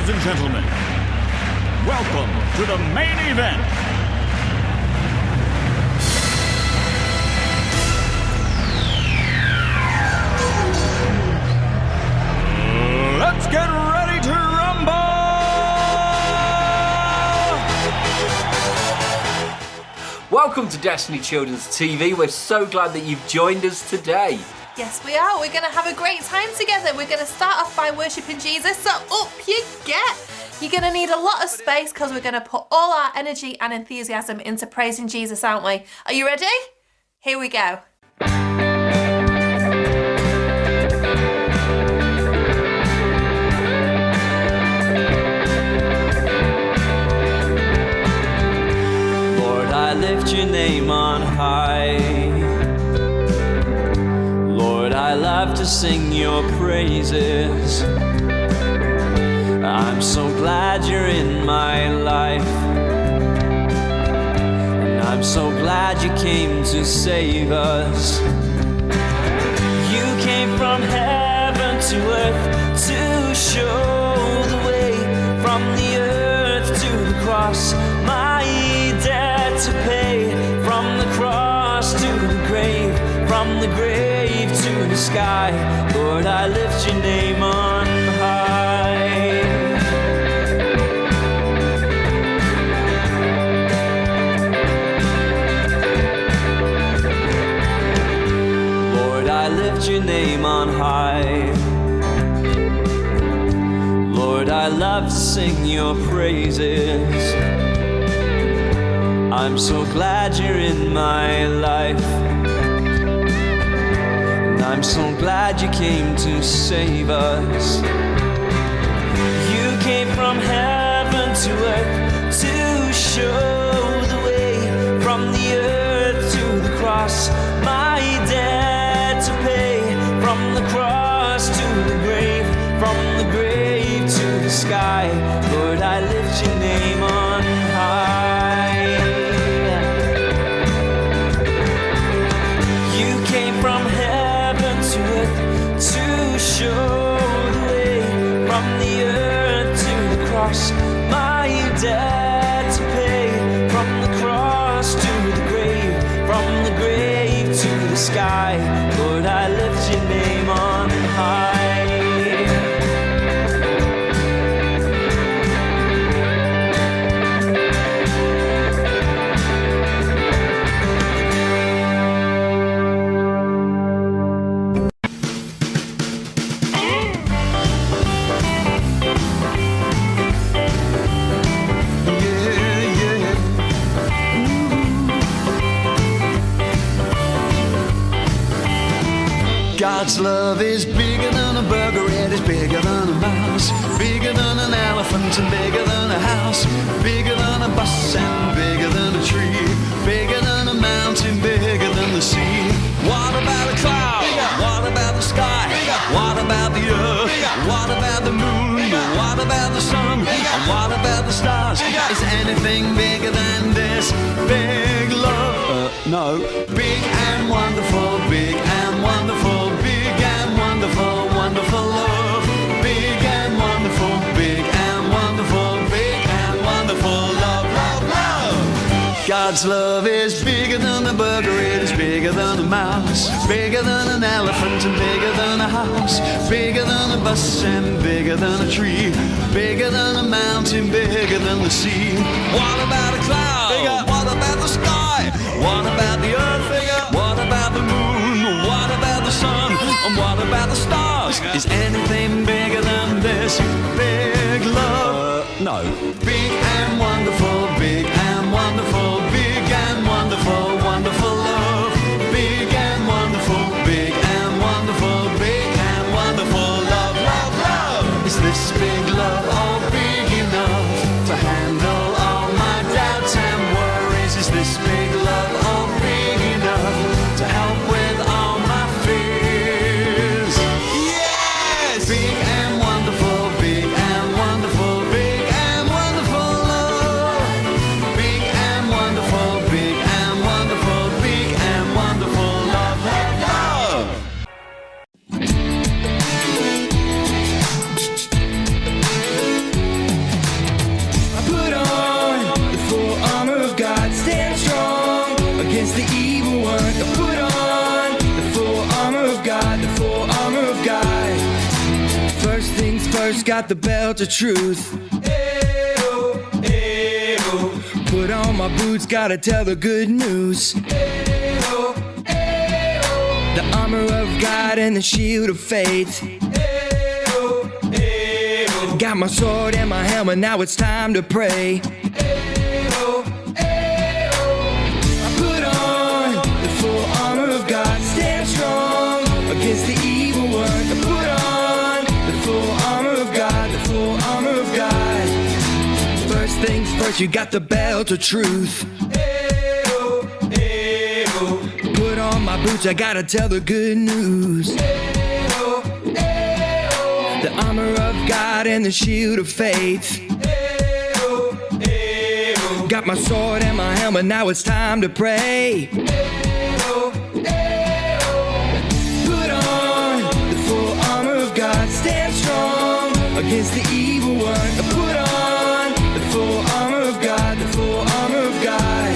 Ladies and gentlemen, welcome to the main event. Let's get ready to rumble! Welcome to Destiny Children's TV. We're so glad that you've joined us today. Yes, we are. We're going to have a great time together. We're going to start off by worshipping Jesus, so up you get. You're going to need a lot of space because we're going to put all our energy and enthusiasm into praising Jesus, aren't we? Are you ready? Here we go. Lord, I lift your name on high. Lord, I love to sing your praises. I'm so glad you're in my life, and I'm so glad you came to save us. You came from heaven to earth to show the way, from the earth to the cross, my debt to pay, from the cross to the grave, from the grave to the sky. Lord, I lift your name on high. Lord, I lift your name on high. Lord, I love to sing your praises. I'm so glad you're in my life, I'm so glad you came to save us. You came from heaven to earth to show the way, from the earth to the cross, my debt to pay, from the cross to the grave, from the grave to the sky. Lord, I lift your name on high. You came from heaven to earth to show the way, from the earth to the cross, my debt to pay, from the cross to the grave, from the grave to the sky. Lord, I lift your name on high. God's love is bigger than a burger, it is bigger than a mouse, bigger than an elephant and bigger than a house, bigger than a bus and bigger than a tree, bigger than a mountain, bigger than the sea. What about a cloud? What about the sky? What about the earth? What about the moon? What about the sun? And what about the stars? Is anything bigger than this big love? No. Big and wonderful, big and wonderful, big and wonderful, wonderful love. Big and wonderful, big and wonderful, big and wonderful love, love, love. God's love is bigger than a burger, it is bigger than a mouse, bigger than an elephant and bigger than a house, bigger than a bus and bigger than a tree, bigger than a mountain, bigger than the sea. What about a cloud? Bigger. What about the sky? What about the earth? Bigger. What about the moon? What about the sun? And what about the stars? Is anything bigger than this big love? No. Big and wonderful, big and wonderful, big and wonderful, wonderful love. Big and wonderful, big and wonderful, big and wonderful love, love, love. Is this big love all big enough to handle all my doubts and worries? Is this big love all big enough to help with all my fears? Yes! First things first, got the belt of truth. Put on my boots, gotta tell the good news. The armor of God and the shield of faith. Got my sword and my helmet, now it's time to pray. I put on the full armor of God, stand strong against the evil one. I put on the full armor of God, the full armor of God. First things first, you got the belt of truth. Put on my boots, I gotta tell the good news. The armor of God and the shield of faith. Got my sword and my helmet, now it's time to pray. Put on the full armor of God, stand strong against the evil one. Put on the full armor of God, the full armor of God.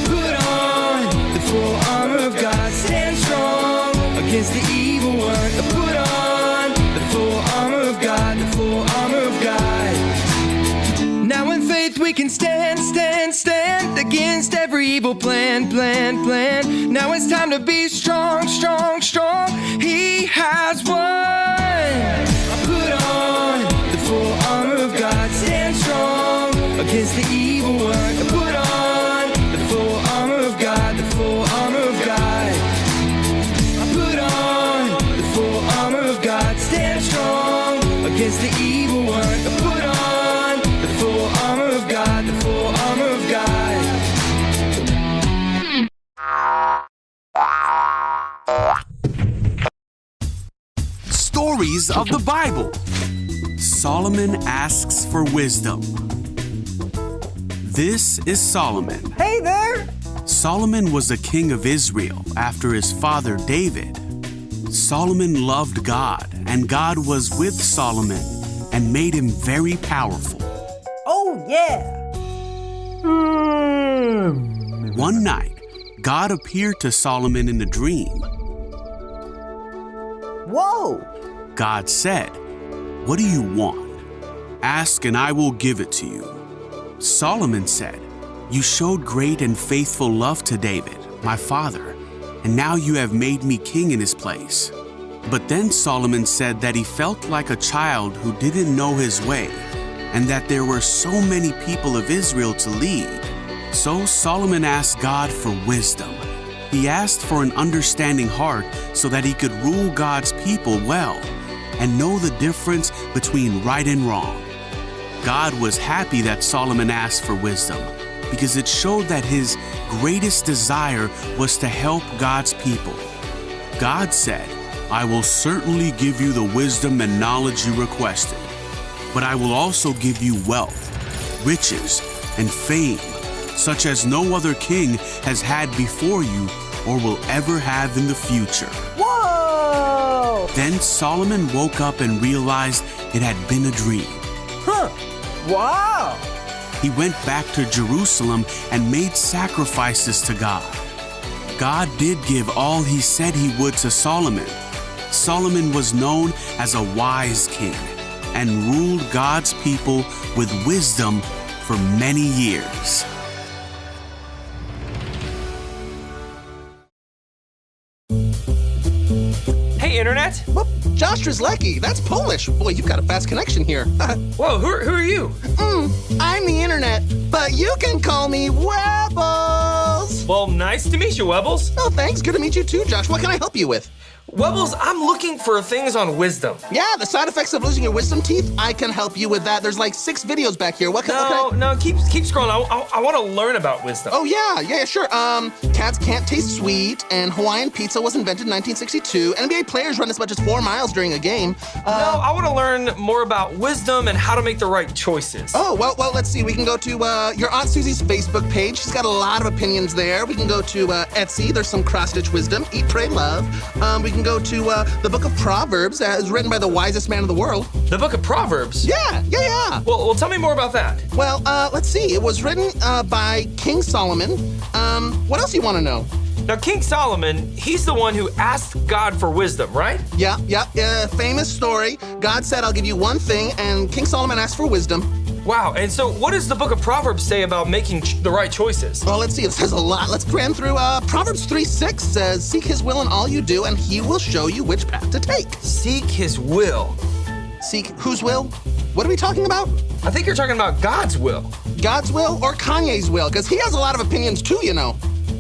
Put on the full armor of God, stand strong against the evil one. Put on the full armor of God, the full armor of God. Now in faith we can stand against every evil plan. Now it's time to be strong. He has won. I put on the full armor of God, stand strong against the evil one. I put on the full armor of God, the full armor of God. I put on the full armor of God, stand strong against the evil one. I put on the full armor of God, the full armor of God. Stories of the Bible. Solomon asks for wisdom. This is Solomon. Hey there! Solomon was the king of Israel after his father David. Solomon loved God, and God was with Solomon and made him very powerful. Oh, yeah! One night, God appeared to Solomon in a dream. Whoa! God said, "What do you want? Ask and I will give it to you." Solomon said, "You showed great and faithful love to David, my father, and now you have made me king in his place." But then Solomon said that he felt like a child who didn't know his way, and that there were so many people of Israel to lead. So Solomon asked God for wisdom. He asked for an understanding heart so that he could rule God's people well and know the difference between right and wrong. God was happy that Solomon asked for wisdom because it showed that his greatest desire was to help God's people. God said, "I will certainly give you the wisdom and knowledge you requested, but I will also give you wealth, riches, and fame, such as no other king has had before you or will ever have in the future." Whoa! Then Solomon woke up and realized it had been a dream. Huh! Wow! He went back to Jerusalem and made sacrifices to God. God did give all he said he would to Solomon. Solomon was known as a wise king and ruled God's people with wisdom for many years. Hey, Internet! Whoop, Josh Drzelecki, that's Polish. Boy, you've got a fast connection here. Whoa, who are you? I'm the internet, but you can call me Webbles. Well, nice to meet you, Webbles. Oh, thanks. Good to meet you too, Josh. What can I help you with? Webbles, I'm looking for things on wisdom. Yeah, the side effects of losing your wisdom teeth, I can help you with that. There's like 6 videos back here. What can I... keep scrolling. I want to learn about wisdom. Oh, yeah, sure. Cats can't taste sweet, and Hawaiian pizza was invented in 1962. NBA players run as much as 4 miles during a game. No, I want to learn more about wisdom and how to make the right choices. Oh, well, let's see. We can go to your Aunt Susie's Facebook page. She's got a lot of opinions there. We can go to Etsy. There's some cross-stitch wisdom. Eat, pray, love. We can go to the Book of Proverbs, as written by the wisest man of the world. The Book of Proverbs? Yeah. Well, tell me more about that. Well, let's see. It was written by King Solomon. What else do you want to know? Now, King Solomon, he's the one who asked God for wisdom, right? Yeah. Famous story. God said, I'll give you one thing, and King Solomon asked for wisdom. Wow, and so what does the book of Proverbs say about making the right choices? Well, let's see. It says a lot. Let's cram through. Proverbs 3:6 says, seek his will in all you do, and he will show you which path to take. Seek his will. Seek whose will? What are we talking about? I think you're talking about God's will. God's will or Kanye's will? Because he has a lot of opinions too, you know.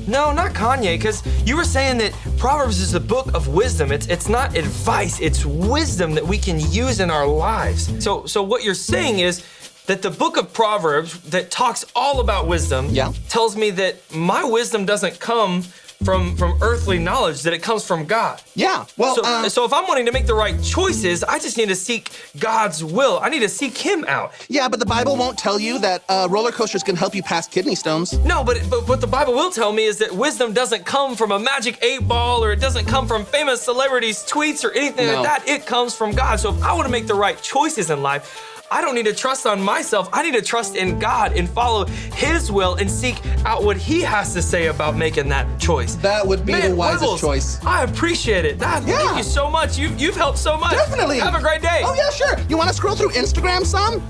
No, not Kanye, because you were saying that Proverbs is the book of wisdom. It's not advice, it's wisdom that we can use in our lives. So what you're saying is that the book of Proverbs that talks all about wisdom tells me that my wisdom doesn't come from earthly knowledge, that it comes from God. Yeah, well, so if I'm wanting to make the right choices, I just need to seek God's will. I need to seek him out. Yeah, but the Bible won't tell you that roller coasters can help you pass kidney stones. No, but what the Bible will tell me is that wisdom doesn't come from a magic 8-ball, or it doesn't come from famous celebrities' tweets or anything like that. It comes from God. So if I want to make the right choices in life, I don't need to trust on myself. I need to trust in God and follow his will and seek out what he has to say about making that choice. That would be the wisest choice. I appreciate it. Thank you so much. You've helped so much. Definitely. Have a great day. Oh, yeah, sure. You want to scroll through Instagram some?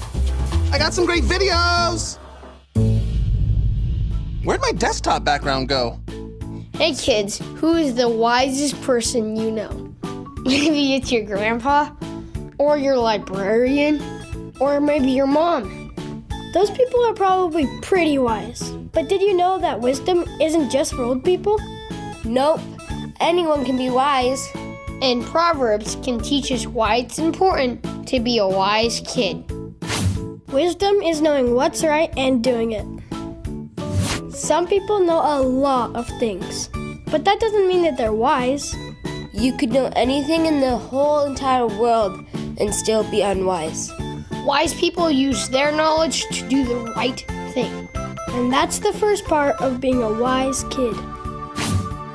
I got some great videos. Where'd my desktop background go? Hey kids, who is the wisest person you know? Maybe it's your grandpa, or your librarian, or maybe your mom. Those people are probably pretty wise. But did you know that wisdom isn't just for old people? Nope. Anyone can be wise. And Proverbs can teach us why it's important to be a wise kid. Wisdom is knowing what's right and doing it. Some people know a lot of things, but that doesn't mean that they're wise. You could know anything in the whole entire world and still be unwise. Wise people use their knowledge to do the right thing. And that's the first part of being a wise kid.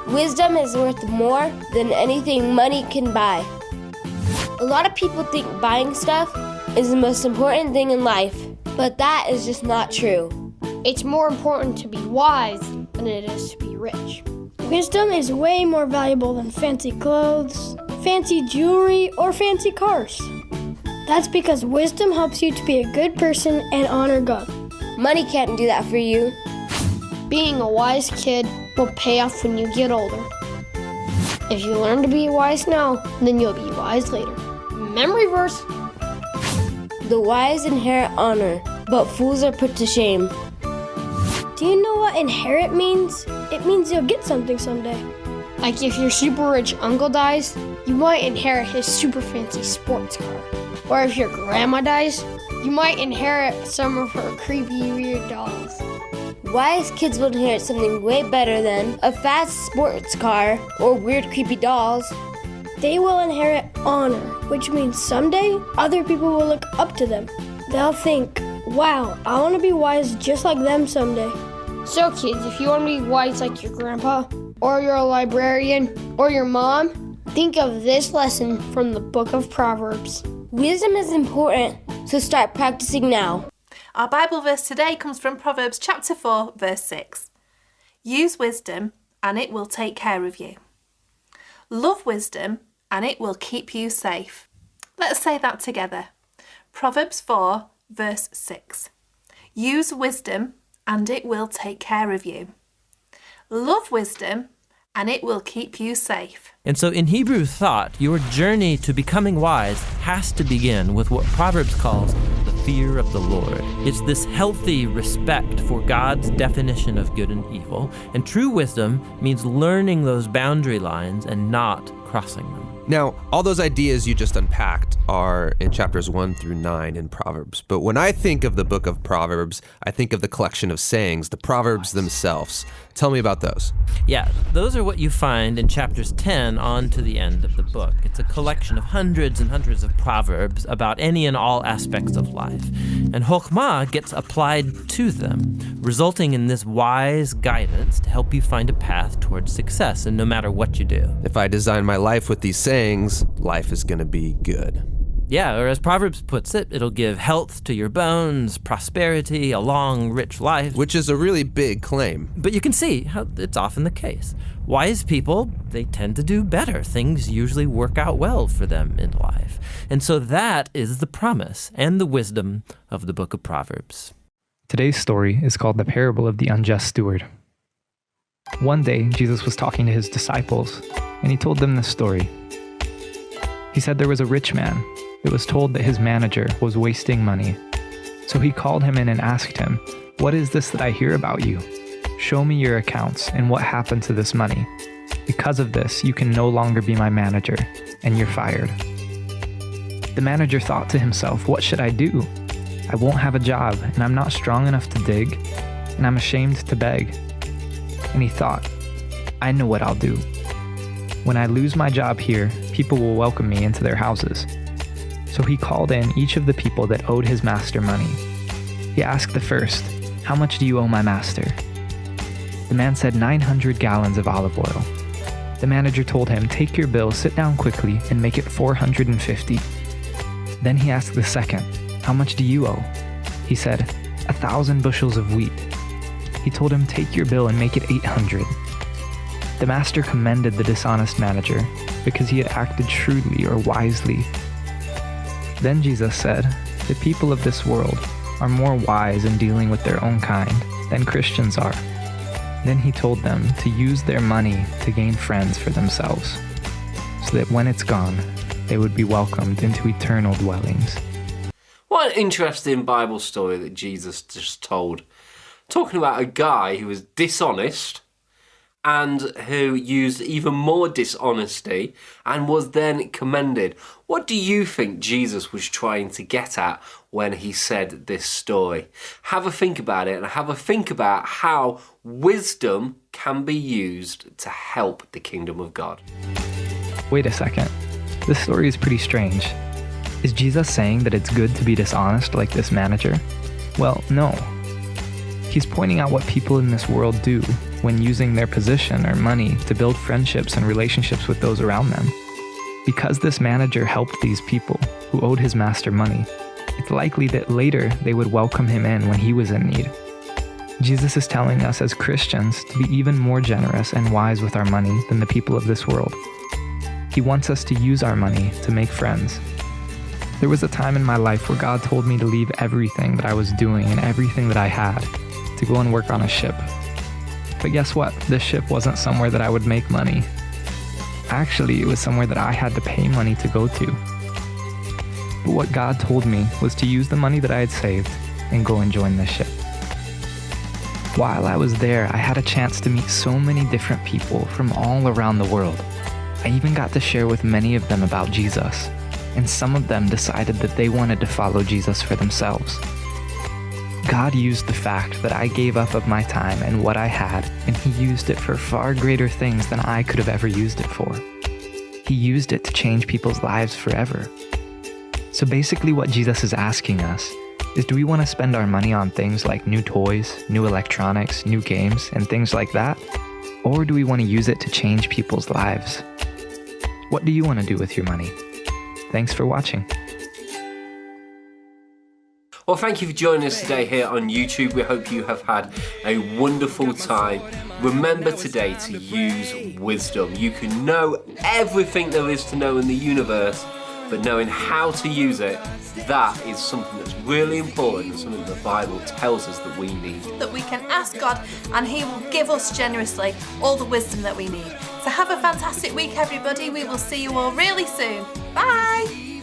Wisdom is worth more than anything money can buy. A lot of people think buying stuff is the most important thing in life, but that is just not true. It's more important to be wise than it is to be rich. Wisdom is way more valuable than fancy clothes, fancy jewelry, or fancy cars. That's because wisdom helps you to be a good person and honor God. Money can't do that for you. Being a wise kid will pay off when you get older. If you learn to be wise now, then you'll be wise later. Memory verse. The wise inherit honor, but fools are put to shame. Do you know what inherit means? It means you'll get something someday. Like if your super rich uncle dies, you might inherit his super fancy sports car. Or if your grandma dies, you might inherit some of her creepy, weird dolls. Wise kids will inherit something way better than a fast sports car or weird, creepy dolls. They will inherit honor, which means someday other people will look up to them. They'll think, wow, I want to be wise just like them someday. So kids, if you want to be wise like your grandpa, or your librarian, or your mom, think of this lesson from the book of Proverbs. Wisdom is important, so start practicing now. Our Bible verse today comes from Proverbs chapter 4, verse 6. Use wisdom, and it will take care of you. Love wisdom, and it will keep you safe. Let's say that together. Proverbs 4, verse 6. Use wisdom, and it will take care of you. Love wisdom, and it will keep you safe. And so in Hebrew thought, your journey to becoming wise has to begin with what Proverbs calls the fear of the Lord. It's this healthy respect for God's definition of good and evil, and true wisdom means learning those boundary lines and not crossing them. Now, all those ideas you just unpacked are in chapters 1 through 9 in Proverbs. But when I think of the book of Proverbs, I think of the collection of sayings, the Proverbs themselves. Tell me about those. Yeah, those are what you find in chapters 10 on to the end of the book. It's a collection of hundreds and hundreds of proverbs about any and all aspects of life. And Chokhmah gets applied to them, resulting in this wise guidance to help you find a path towards success, and no matter what you do. If I design my life with these sayings, life is going to be good. Yeah, or as Proverbs puts it, it'll give health to your bones, prosperity, a long, rich life. Which is a really big claim. But you can see how it's often the case. Wise people, they tend to do better. Things usually work out well for them in life. And so that is the promise and the wisdom of the book of Proverbs. Today's story is called the parable of the unjust steward. One day, Jesus was talking to his disciples, and he told them this story. He said there was a rich man. It was told that his manager was wasting money. So he called him in and asked him, "What is this that I hear about you? Show me your accounts and what happened to this money. Because of this, you can no longer be my manager, and you're fired." The manager thought to himself, "What should I do? I won't have a job, and I'm not strong enough to dig, and I'm ashamed to beg." And he thought, "I know what I'll do. When I lose my job here, people will welcome me into their houses." So he called in each of the people that owed his master money. He asked the first, "How much do you owe my master?" The man said 900 gallons of olive oil. The manager told him, "Take your bill, sit down quickly, and make it 450. Then he asked the second, "How much do you owe?" He said, 1,000 bushels of wheat. He told him, "Take your bill and make it 800. The master commended the dishonest manager because he had acted shrewdly or wisely. Then Jesus said, "The people of this world are more wise in dealing with their own kind than Christians are." Then he told them to use their money to gain friends for themselves, so that when it's gone, they would be welcomed into eternal dwellings. What an interesting Bible story that Jesus just told. Talking about a guy who was dishonest and who used even more dishonesty and was then commended. What do you think Jesus was trying to get at when he said this story? Have a think about it, and have a think about how wisdom can be used to help the kingdom of God. Wait a second. This story is pretty strange. Is Jesus saying that it's good to be dishonest like this manager? Well, no. He's pointing out what people in this world do when using their position or money to build friendships and relationships with those around them. Because this manager helped these people who owed his master money, it's likely that later they would welcome him in when he was in need. Jesus is telling us as Christians to be even more generous and wise with our money than the people of this world. He wants us to use our money to make friends. There was a time in my life where God told me to leave everything that I was doing and everything that I had to go and work on a ship. But guess what? This ship wasn't somewhere that I would make money. Actually, it was somewhere that I had to pay money to go to. But what God told me was to use the money that I had saved and go and join this ship. While I was there, I had a chance to meet so many different people from all around the world. I even got to share with many of them about Jesus, and some of them decided that they wanted to follow Jesus for themselves. God used the fact that I gave up of my time and what I had, and he used it for far greater things than I could have ever used it for. He used it to change people's lives forever. So basically what Jesus is asking us is, do we want to spend our money on things like new toys, new electronics, new games, and things like that? Or do we want to use it to change people's lives? What do you want to do with your money? Thanks for watching. Well, thank you for joining us today here on YouTube. We hope you have had a wonderful time. Remember today to use wisdom. You can know everything there is to know in the universe, but knowing how to use it, that is something that's really important and something the Bible tells us that we need. That we can ask God and he will give us generously all the wisdom that we need. So have a fantastic week, everybody. We will see you all really soon. Bye!